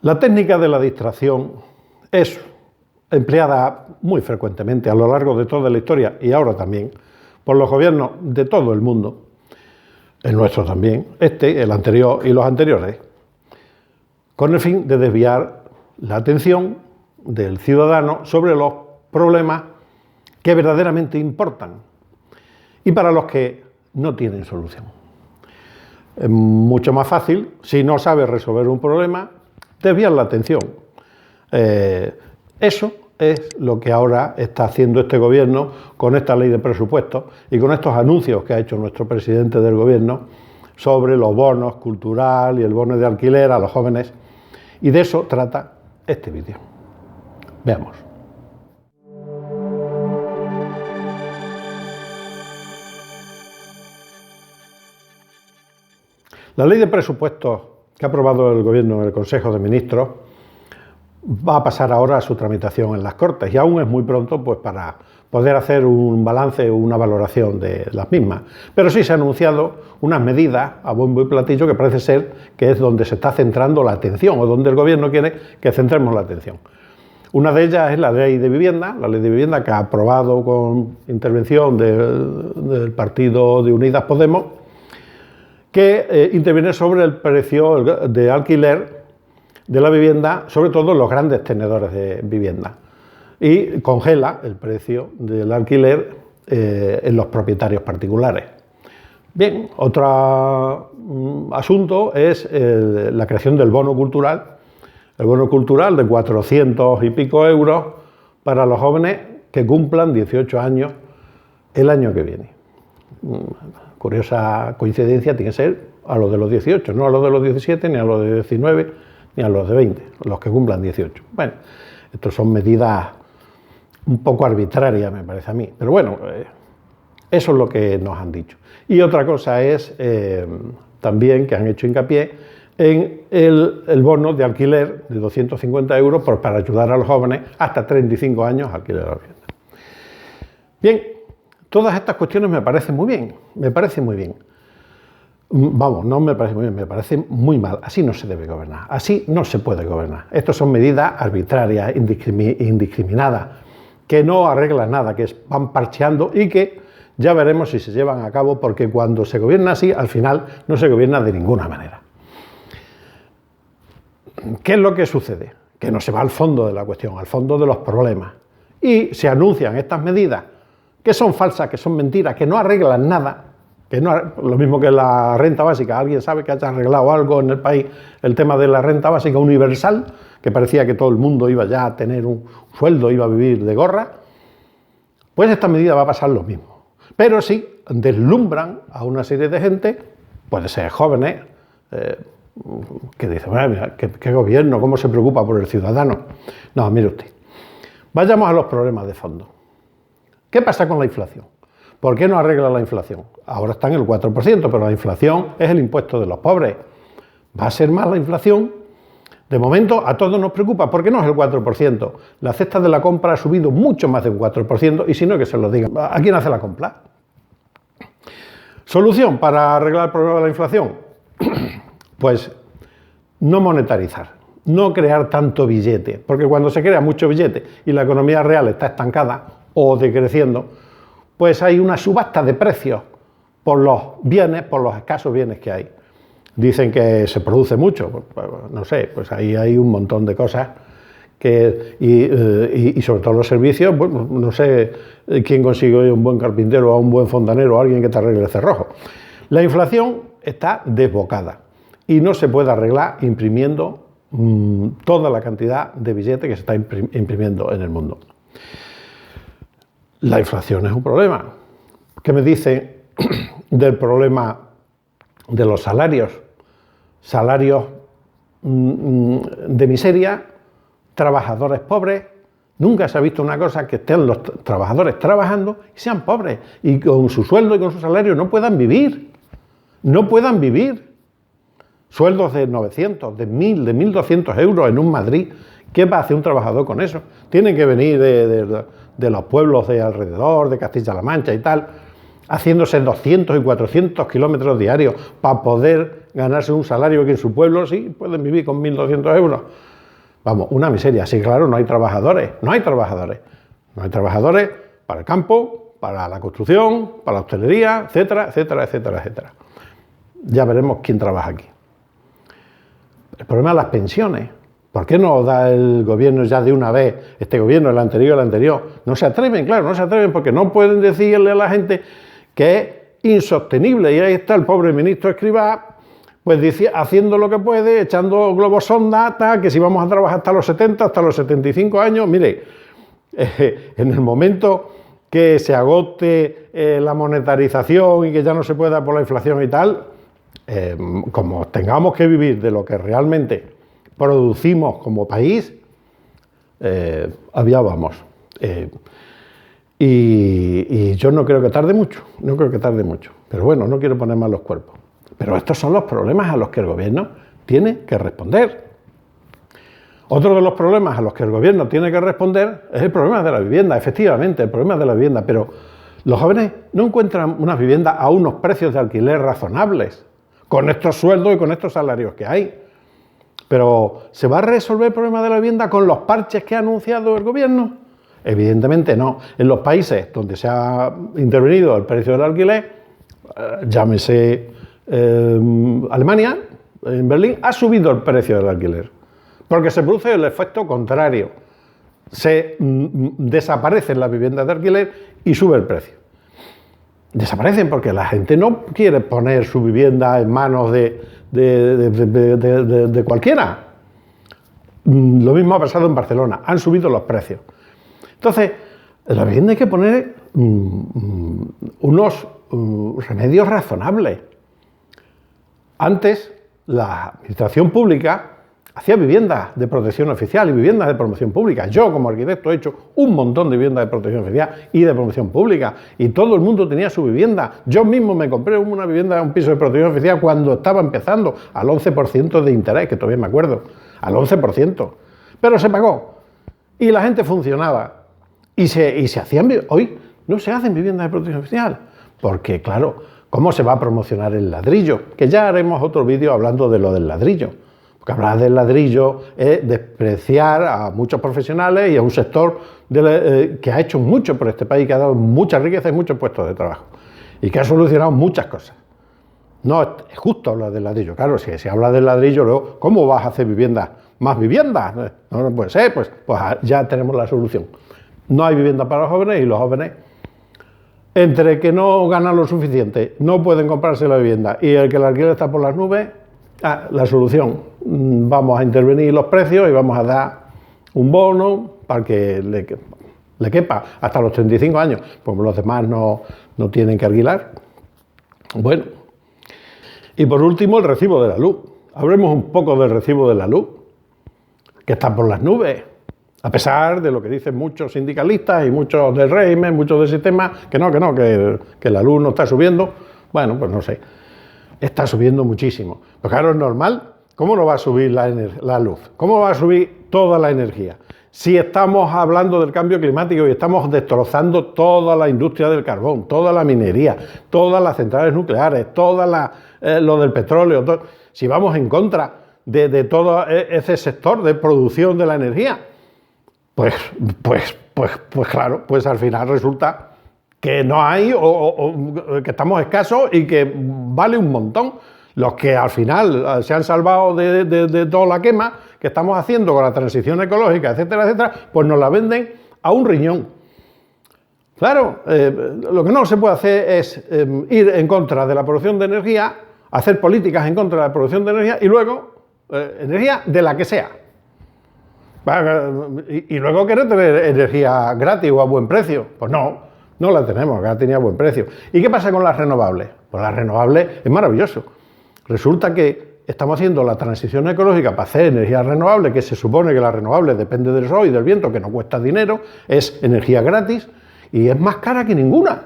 La técnica de la distracción es empleada muy frecuentemente a lo largo de toda la historia y ahora también por los gobiernos de todo el mundo, el nuestro también, el anterior y los anteriores, con el fin de desviar la atención del ciudadano sobre los problemas que verdaderamente importan y para los que no tienen solución. Es mucho más fácil, si no sabes resolver un problema, desviar la atención. Eso es lo que ahora está haciendo este gobierno con esta ley de presupuestos y con estos anuncios que ha hecho nuestro presidente del gobierno sobre los bonos cultural y el bono de alquiler a los jóvenes. Y de eso trata este vídeo. Veamos. La ley de presupuestos que ha aprobado el Gobierno en el Consejo de Ministros va a pasar ahora a su tramitación en las Cortes y aún es muy pronto pues, para poder hacer un balance o una valoración de las mismas. Pero sí se han anunciado unas medidas a bombo y platillo que parece ser que es donde se está centrando la atención o donde el Gobierno quiere que centremos la atención. Una de ellas es la ley de vivienda que ha aprobado con intervención del partido de Unidas Podemos, que interviene sobre el precio de alquiler de la vivienda, sobre todo en los grandes tenedores de vivienda, y congela el precio del alquiler en los propietarios particulares. Bien, otro asunto es la creación del bono cultural, el bono cultural de 400 y pico euros para los jóvenes que cumplan 18 años el año que viene. Curiosa coincidencia tiene que ser a los de los 18, no a los de los 17, ni a los de 19, ni a los de 20, los que cumplan 18. Bueno, estas son medidas un poco arbitrarias, me parece a mí, pero bueno, eso es lo que nos han dicho. Y otra cosa es también que han hecho hincapié en el bono de alquiler de 250 euros para ayudar a los jóvenes hasta 35 años a alquiler de la vivienda. Bien, todas estas cuestiones me parecen muy bien, Vamos, no me parece muy bien, me parece muy mal. Así no se debe gobernar, así no se puede gobernar. Estas son medidas arbitrarias, indiscriminadas, que no arreglan nada, que van parcheando y que ya veremos si se llevan a cabo, porque cuando se gobierna así, al final no se gobierna de ninguna manera. ¿Qué es lo que sucede? Que no se va al fondo de la cuestión, al fondo de los problemas. Y se anuncian estas medidas que son falsas, que son mentiras, que no arreglan nada, lo mismo que la renta básica. ¿Alguien sabe que haya arreglado algo en el país el tema de la renta básica universal? Que parecía que todo el mundo iba ya a tener un sueldo, iba a vivir de gorra. Pues esta medida va a pasar lo mismo. Pero sí deslumbran a una serie de gente, puede ser jóvenes, que dicen, mira, ¿qué gobierno? ¿Cómo se preocupa por el ciudadano? No, mire usted. Vayamos a los problemas de fondo. ¿Qué pasa con la inflación? ¿Por qué no arregla la inflación? Ahora está en el 4%, pero la inflación es el impuesto de los pobres. ¿Va a ser más la inflación? De momento a todos nos preocupa, ¿por qué no es el 4%? La cesta de la compra ha subido mucho más de un 4%, y si no, que se lo digan. ¿A quién hace la compra? ¿Solución para arreglar el problema de la inflación? Pues no monetarizar, no crear tanto billete, porque cuando se crea mucho billete y la economía real está estancada o decreciendo, pues hay una subasta de precios por los bienes, por los escasos bienes que hay. Dicen que se produce mucho, pues, no sé, pues ahí hay un montón de cosas y sobre todo los servicios, bueno, no sé quién consigue hoy un buen carpintero o un buen fontanero o alguien que te arregle el cerrojo. La inflación está desbocada y no se puede arreglar imprimiendo toda la cantidad de billetes que se está imprimiendo en el mundo. La inflación es un problema. ¿Qué me dice del problema de los salarios? Salarios de miseria, trabajadores pobres. Nunca se ha visto una cosa que estén los trabajadores trabajando y sean pobres y con su sueldo y con su salario no puedan vivir. No puedan vivir. Sueldos de 900, de 1.000, de 1.200 euros en un Madrid. ¿Qué va a hacer un trabajador con eso? Tienen que venir de los pueblos de alrededor, de Castilla-La Mancha y tal, haciéndose 200 y 400 kilómetros diarios para poder ganarse un salario que en su pueblo sí pueden vivir con 1.200 euros. Vamos, una miseria. Sí, claro, no hay trabajadores, no hay trabajadores. No hay trabajadores para el campo, para la construcción, para la hostelería, etcétera, etcétera, etcétera, etcétera. Ya veremos quién trabaja aquí. El problema es las pensiones. ¿Por qué no da el gobierno ya de una vez, este gobierno, el anterior? No se atreven, claro, no se atreven porque no pueden decirle a la gente que es insostenible. Y ahí está el pobre ministro Escrivá, pues haciendo lo que puede, echando globos sonda, que si vamos a trabajar hasta los 70, hasta los 75 años, mire, en el momento que se agote la monetarización y que ya no se pueda por la inflación y tal, como tengamos que vivir de lo que realmente producimos como país, allá vamos. Y yo no creo que tarde mucho, Pero bueno, no quiero poner mal los cuerpos. Pero estos son los problemas a los que el gobierno tiene que responder. Otro de los problemas a los que el gobierno tiene que responder es el problema de la vivienda, efectivamente, el problema de la vivienda. Pero los jóvenes no encuentran unas viviendas a unos precios de alquiler razonables, con estos sueldos y con estos salarios que hay. Pero ¿se va a resolver el problema de la vivienda con los parches que ha anunciado el gobierno? Evidentemente no. En los países donde se ha intervenido el precio del alquiler, llámese Alemania, en Berlín, ha subido el precio del alquiler. Porque se produce el efecto contrario. Se desaparecen las viviendas de alquiler y sube el precio. Desaparecen porque la gente no quiere poner su vivienda en manos de cualquiera. Lo mismo ha pasado en Barcelona, han subido los precios. Entonces, en la vivienda hay que poner unos remedios razonables. Antes, la administración pública hacía viviendas de protección oficial y viviendas de promoción pública. Yo, como arquitecto, he hecho un montón de viviendas de protección oficial y de promoción pública, y todo el mundo tenía su vivienda. Yo mismo me compré una vivienda, un piso de protección oficial cuando estaba empezando, al 11% de interés, que todavía me acuerdo, al 11%. Pero se pagó y la gente funcionaba y se hacían. Hoy no se hacen viviendas de protección oficial porque, claro, ¿cómo se va a promocionar el ladrillo? Que ya haremos otro vídeo hablando de lo del ladrillo. Porque hablar del ladrillo es despreciar a muchos profesionales y a un sector que ha hecho mucho por este país, que ha dado mucha riqueza y muchos puestos de trabajo y que ha solucionado muchas cosas. No es justo hablar del ladrillo. Claro, si se habla del ladrillo, luego, ¿cómo vas a hacer viviendas? ¿Más viviendas? No puede ser, pues ya tenemos la solución. No hay vivienda para los jóvenes y los jóvenes, entre que no ganan lo suficiente, no pueden comprarse la vivienda y el que el alquiler está por las nubes, la solución, vamos a intervenir los precios y vamos a dar un bono para que le quepa hasta los 35 años, porque los demás no tienen que alquilar. Bueno, y por último el recibo de la luz. Hablemos un poco del recibo de la luz, que está por las nubes, a pesar de lo que dicen muchos sindicalistas y muchos del régimen, muchos del sistema, que la luz no está subiendo. Bueno, pues no sé. Está subiendo muchísimo. Pues claro, es normal. ¿Cómo no va a subir la luz? ¿Cómo va a subir toda la energía? Si estamos hablando del cambio climático y estamos destrozando toda la industria del carbón, toda la minería, todas las centrales nucleares, lo del petróleo, si vamos en contra de todo ese sector de producción de la energía, pues claro, pues al final resulta que no hay o que estamos escasos y que vale un montón. Los que al final se han salvado de toda la quema que estamos haciendo con la transición ecológica, etcétera, etcétera, pues nos la venden a un riñón. Claro, lo que no se puede hacer es ir en contra de la producción de energía, hacer políticas en contra de la producción de energía y luego energía de la que sea. Y luego querer tener energía gratis o a buen precio. Pues no la tenemos, que tenía buen precio. ¿Y qué pasa con las renovables? Pues las renovables es maravilloso. Resulta que estamos haciendo la transición ecológica para hacer energía renovable, que se supone que la renovable depende del sol y del viento, que no cuesta dinero, es energía gratis y es más cara que ninguna.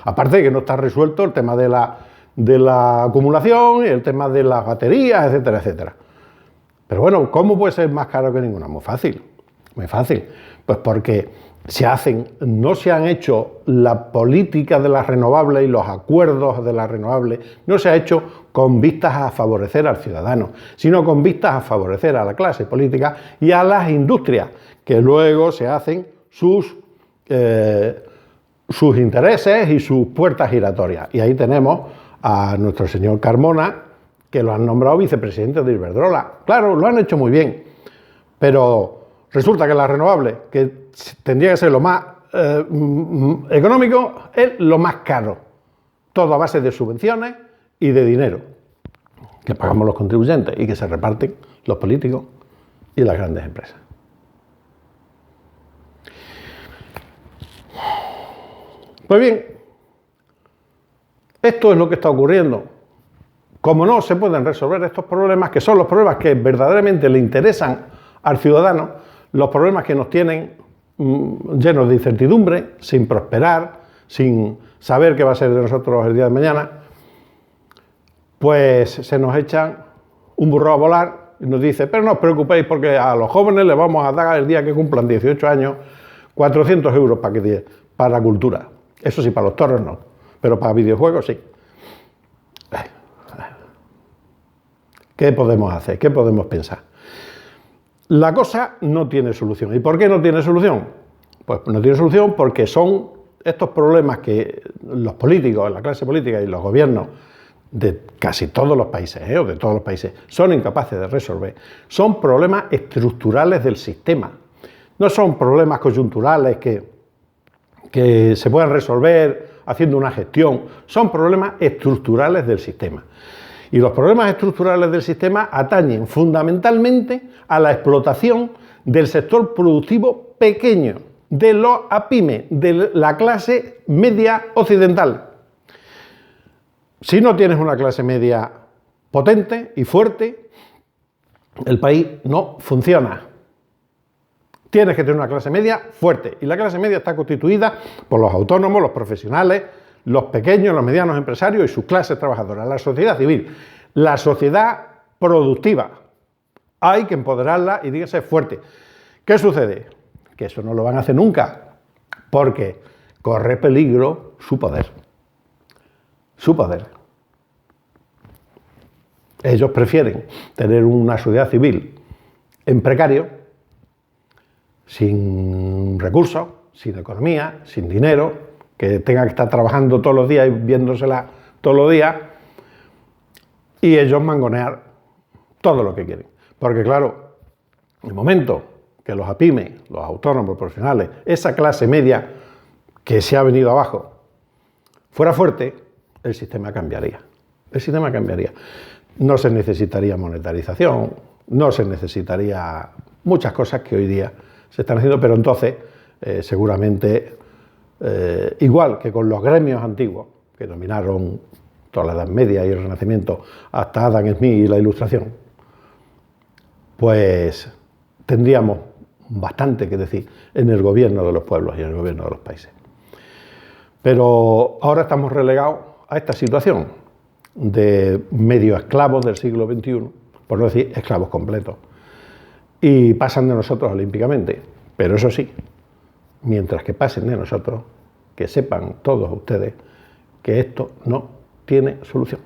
Aparte de que no está resuelto el tema de la acumulación y el tema de las baterías, etcétera, etcétera. Pero bueno, ¿cómo puede ser más caro que ninguna? Muy fácil. Muy fácil. Pues porque no se han hecho la política de las renovables y los acuerdos de las renovables, no se ha hecho con vistas a favorecer al ciudadano, sino con vistas a favorecer a la clase política y a las industrias, que luego se hacen sus intereses y sus puertas giratorias. Y ahí tenemos a nuestro señor Carmona, que lo han nombrado vicepresidente de Iberdrola. Claro, lo han hecho muy bien, pero resulta que la renovable, que tendría que ser lo más económico, es lo más caro. Todo a base de subvenciones y de dinero que pagamos los contribuyentes y que se reparten los políticos y las grandes empresas. Pues bien, esto es lo que está ocurriendo. Como no se pueden resolver estos problemas, que son los problemas que verdaderamente le interesan al ciudadano, los problemas que nos tienen llenos de incertidumbre, sin prosperar, sin saber qué va a ser de nosotros el día de mañana, pues se nos echan un burro a volar y nos dice, pero no os preocupéis porque a los jóvenes les vamos a dar el día que cumplan 18 años 400 euros para cultura. Eso sí, para los toros no, pero para videojuegos sí. ¿Qué podemos hacer? ¿Qué podemos pensar? La cosa no tiene solución. ¿Y por qué no tiene solución? Pues no tiene solución porque son estos problemas que los políticos, la clase política y los gobiernos de casi todos los países, o de todos los países, son incapaces de resolver. Son problemas estructurales del sistema. No son problemas coyunturales que se puedan resolver haciendo una gestión. Son problemas estructurales del sistema. Y los problemas estructurales del sistema atañen fundamentalmente a la explotación del sector productivo pequeño, de los pymes, de la clase media occidental. Si no tienes una clase media potente y fuerte, el país no funciona. Tienes que tener una clase media fuerte, y la clase media está constituida por los autónomos, los profesionales, los pequeños, los medianos empresarios y sus clases trabajadoras, la sociedad civil, la sociedad productiva. Hay que empoderarla y dígase fuerte. ¿Qué sucede? Que eso no lo van a hacer nunca, porque corre peligro su poder. Su poder. Ellos prefieren tener una sociedad civil en precario, sin recursos, sin economía, sin dinero, que tenga que estar trabajando todos los días y viéndosela todos los días, y ellos mangonear todo lo que quieren. Porque claro, en el momento que los pymes, los autónomos, profesionales, esa clase media que se ha venido abajo, fuera fuerte, el sistema cambiaría. El sistema cambiaría. No se necesitaría monetarización, no se necesitaría muchas cosas que hoy día se están haciendo, pero entonces seguramente, igual que con los gremios antiguos, que dominaron toda la Edad Media y el Renacimiento, hasta Adam Smith y la Ilustración, pues tendríamos bastante que decir en el gobierno de los pueblos y en el gobierno de los países. Pero ahora estamos relegados a esta situación de medio esclavos del siglo XXI, por no decir esclavos completos, y pasan de nosotros olímpicamente. Pero eso sí, mientras que pasen de nosotros, que sepan todos ustedes que esto no tiene solución.